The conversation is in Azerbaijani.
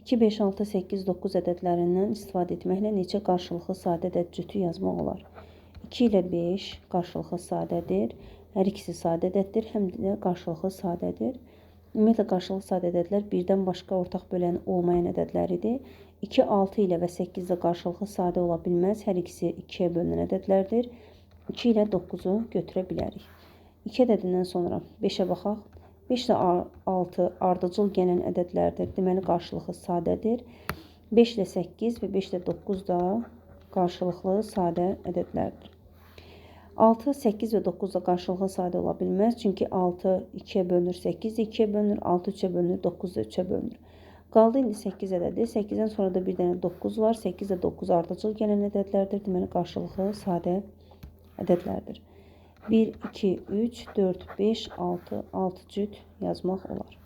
2, 5, 6, 8, 9 ədədlərindən istifadə etməklə neçə qarşılıqlı sadə ədəd cütü yazmaq olar? 2 ilə 5 qarşılıqlı sadədir. Hər ikisi sadə ədəddir, həm də qarşılıqlı sadədir. Ümumiyyətlə, qarşılıqlı sadə ədədlər birdən başqa ortaq böləni olmayan ədədləridir. 2, 6 ilə və 8 də qarşılıqlı sadə ola bilməz. Hər ikisi 2-yə bölünən ədədlərdir. 2 ilə 9-u götürə bilərik. 2 ədədindən sonra 5-ə baxaq. 5 ilə 6 ardıcıl gələn ədədlərdir. Deməli, qarşılıqlı sadədir. 5 ilə 8 və 5 ilə 9 da qarşılıqlı sadə ədədlərdir. 6, 8 və 9 da qarşılıqlı sadə ola bilməz. Çünki 6 2-yə bölünür, 8 də 2-yə bölünür, 6 3-ə bölünür, 9 da 3-ə bölünür. Qaldı indi 8 ədədi. 8-dən sonra da bir dənə 9 var. 8 və 9 ardıcıl gələn ədədlərdir. Deməli, qarşılıqlı sadə ədədlərdir. 1, 2, 3, 4, 5, 6 cüt yazmaq olar.